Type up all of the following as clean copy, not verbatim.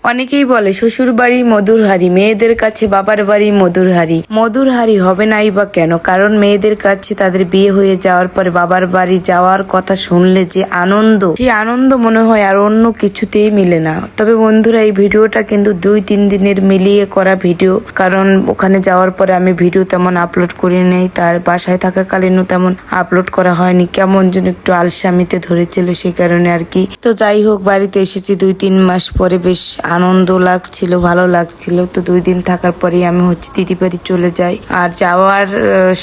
অনেকেই বলে শ্বশুর বাড়ি মধুর হাড়ি, মেয়েদের কাছে বাবার বাড়ি মধুর হাড়ি। মধুর হাড়ি হবে নাই বা কেন? কারণ মেয়েদের কাছে তাদের বিয়ে হয়ে যাওয়ার পরে বাবার বাড়ি যাওয়ার কথা শুনলে যে আনন্দ, সেই আনন্দ মনে হয় আর অন্য কিছুতেই মিলে না। তবে বন্ধুরা, এই ভিডিওটা কিন্তু 2-3 দিনের মিলিয়ে করা ভিডিও, কারণ ওখানে যাওয়ার পরে আমি ভিডিও তেমন আপলোড করি নাই, তার বাসায় থাকাকালীনও তেমন আপলোড করা হয়নি। কেমন যেন একটু আলসামিতে ধরেছিল, সেই কারণে আর কি। তো যাই হোক, বাড়িতে এসেছি 2-3 মাস পরে, বেশ আনন্দ লাগছিল, ভালো লাগছিল। তো 2 দিন থাকার পরেই আমি দিদি বাড়ি চলে যাই। আর যাওয়ার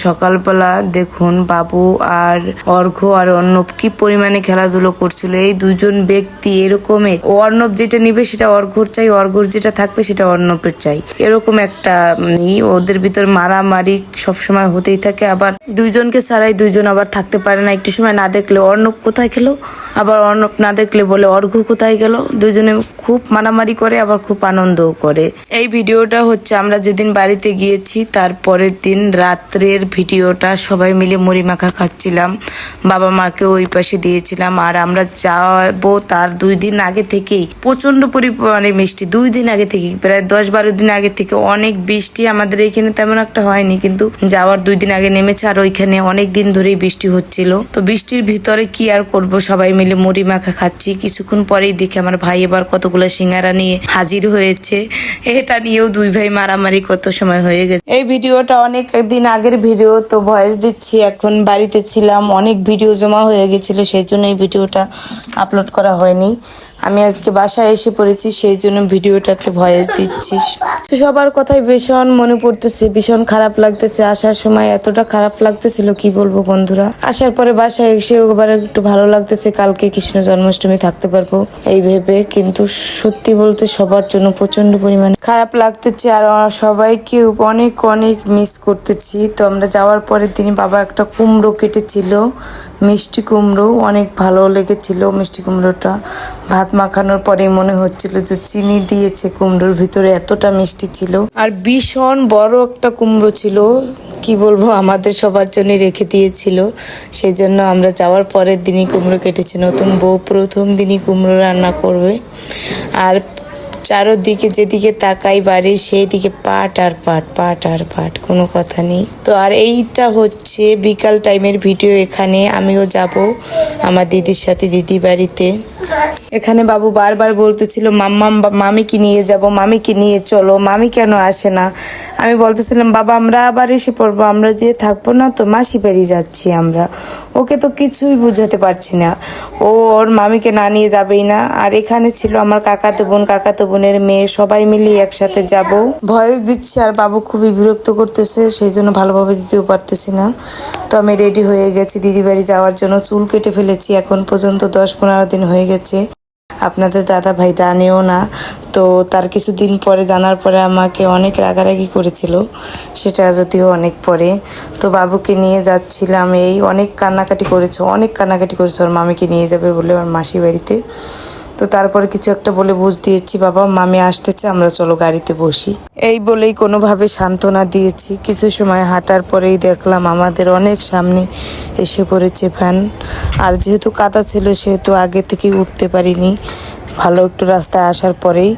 সকালবেলা দেখুন বাবু আর অর্ঘ্য আর অর্ণব কি পরিমাণে খেলাধুলো করছিল। এই দুজন ব্যক্তি এরকমের, অর্ণব যেটা নিবে সেটা অর্ঘ্যর চাই, অর্ঘ্যর যেটা থাকবে সেটা অর্ণবের চাই, এরকম একটা ওদের ভিতর মারামারি সবসময় হতেই থাকে। আবার দুইজনকে ছাড়াই দুইজন আবার থাকতে পারে না। একটু সময় না দেখলে অর্ণব কোথায় খেলো, আবার অর্ণব না দেখলে বলে অর্ঘ্য কোথায় গেল। দুজনে খুব মারামারি করে, আবার খুব আনন্দও করে। এই ভিডিওটা হচ্ছে আমরা যেদিন বাড়িতে গিয়েছি তার পরের দিন রাত্রের ভিডিওটা। সবাই মিলে মুড়ি মাখা খাচ্ছিলাম, বাবা মাকে ওই পাশে দিয়েছিলাম। আর আমরা যাবো তার 2 দিন আগে থেকেই প্রচন্ড পরিমাণে মিষ্টি, 2 দিন আগে থেকে, প্রায় 10-12 দিন আগে থেকে অনেক বৃষ্টি। আমাদের এইখানে তেমন একটা হয়নি, কিন্তু যাওয়ার 2 দিন আগে নেমেছে। আর ওইখানে অনেক দিন ধরেই বৃষ্টি হচ্ছিল। তো বৃষ্টির ভিতরে কি আর করব, সবাই মিলে মুড়ি মাখা খাচ্ছি। কিছুক্ষণ পরেই দেখি আমার ভাই এবার কতগুলো সিঙ্গারা নিয়ে হাজির হয়েছে। এটা নিয়েও 2 ভাই মারামারি কত সময় হয়ে গেছে। এই ভিডিওটা অনেক দিন আগের ভিডিও, তো ভয়েস দিচ্ছি। এখন বাড়িতে ছিলাম, অনেক ভিডিও জমা হয়ে গেছিল, সেই জন্য এই ভিডিওটা আপলোড করা হয়নি। আমি আজকে বাসায় এসে পড়েছি, সেই জন্য ভিডিওটাতে ভয়েস দিচ্ছিস। সবার কথাই ভীষণ মনে পড়তেছে, ভীষণ খারাপ লাগতেছে। আসার সময় এতটা খারাপ লাগতেছিল কি বলবো বন্ধুরা। আসার পরে বাসায় এসে এবার একটু ভালো লাগতেছে, কালকে কৃষ্ণ জন্মাষ্টমী থাকতে পারবো এই ভেবে। কিন্তু সত্যি বলতে সবার জন্য প্রচন্ড পরিমাণে খারাপ লাগতেছে, আর সবাইকে অনেক অনেক মিস করতেছি। তো আমরা যাওয়ার পরের দিনই বাবা একটা কুমড়ো কেটেছিল, মিষ্টি কুমড়ো, অনেক ভালো লেগেছিল মিষ্টি কুমড়োটা। ভাত মাখানোর পরে মনে হচ্ছিল যে চিনি দিয়েছে কুমড়োর ভিতরে, এতটা মিষ্টি ছিল। আর ভীষণ বড় একটা কুমড়ো ছিল, কি বলবো, আমাদের সবার জন্য রেখে দিয়েছিল। সেই জন্য আমরা যাওয়ার পরের দিনই কুমড়ো কেটেছি। নতুন বউ প্রথম দিনই কুমড়ো রান্না করবে। আর চারোদিকে যেদিকে তাকাই বাড়ি, সেই দিকে পাট আর পাট, পাট আর পাট, কোনো কথা নেই। তো আর এইটা হচ্ছে বিকাল টাইমের ভিডিও। এখানে আমিও যাব আমার দিদির সাথে দিদি বাড়িতে। এখানে বাবু বারবার বলতেছিল মাম্মাম মামিকে নিয়ে যাব, মামিকে নিয়ে চলো, মামি কেন আসে না। আমি বলতেছিলাম বাবা আমরা আবার এসে পড়বো, আমরা যে থাকবো না তো, মাসি বাড়ি যাচ্ছি আমরা। ওকে তো কিছুই বুঝাতে পারছি না, ও ওর মামিকে না নিয়ে যাবেই না। আর এখানে ছিল আমার কাকাতো বোন, কাকাতো বোনের মেয়ে, সবাই মিলে একসাথে যাব। ভয়েস দিচ্ছি আর বাবু খুবই বিরক্ত করতেছে, সেই জন্য ভালোভাবে দিতেও পারতেছি না। তো আমি রেডি হয়ে গেছি দিদি বাড়ি যাওয়ার জন্য, চুল কেটে ফেলেছি। এখন পর্যন্ত 10-15 দিন হয়ে গেছে। আপনাদের দাদা ভাই জানেও না। তো তার কিছুদিন পরে জানার পরে আমাকে অনেক রাগারাগি করেছিল, সেটা যদিও অনেক পরে। তো বাবুকে নিয়ে যাচ্ছিলাম, এই অনেক কান্নাকাটি করেছে, অনেক কান্নাকাটি করেছে ওর মামিকে নিয়ে যাবে বলে ওর মাসি বাড়িতে। তো তারপরে কিছু একটা বলে বুঝ দিয়েছি, বাবা মামি আসতেছে, আমরা চলো গাড়িতে বসি, এই বলেই কোনোভাবে সান্ত্বনা দিয়েছি। কিছু সময় হাঁটার পরেই দেখলাম আমাদের অনেক সামনে এসে পড়েছে ভ্যান। আর যেহেতু কাদা ছিল সেহেতু আগে থেকেই উঠতে পারিনি, ভালো একটু রাস্তায় আসার পরেই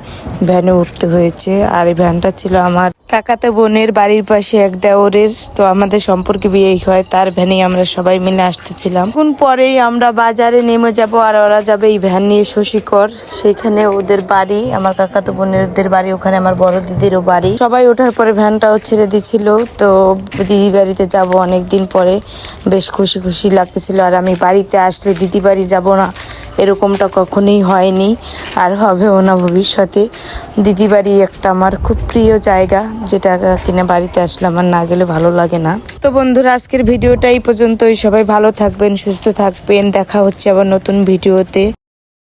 ভ্যানে উঠতে হয়েছে। আর এই ভ্যানটা ছিল আমার কাকাতো বোনের বাড়ির পাশে এক দেওরের, তো আমাদের সম্পর্কে বিয়ে হয়, তার ভ্যানেই আমরা সবাই মিলে আসতেছিলাম। এখন পরেই আমরা বাজারে নেমে যাব, আর ওরা যাবে এই ভ্যান নিয়ে শশীকর, সেখানে ওদের বাড়ি, আমার কাকাতো বোনেরদের বাড়ি, ওখানে আমার বড় দিদিরও বাড়ি। সবাই ওঠার পরে ভ্যানটাও ছেড়ে দিছিল। তো দিদি বাড়িতে যাব অনেকদিন পরে, বেশ খুশি খুশি লাগতেছিল। আর আমি বাড়িতে আসলে দিদি বাড়ি যাব না এরকমটা কখনোই হয়নি, আর হবেও না ভবিষ্যতে। দিদি বাড়ি একটা আমার খুব প্রিয় জায়গা, যেটা কিনা বাড়িতে আসলে আমার না গেলে ভালো লাগে না। তো বন্ধুরা, আজকের ভিডিওটা এই পর্যন্তই। সবাই ভালো থাকবেন, সুস্থ থাকবেন, দেখা হচ্ছে আবার নতুন ভিডিওতে।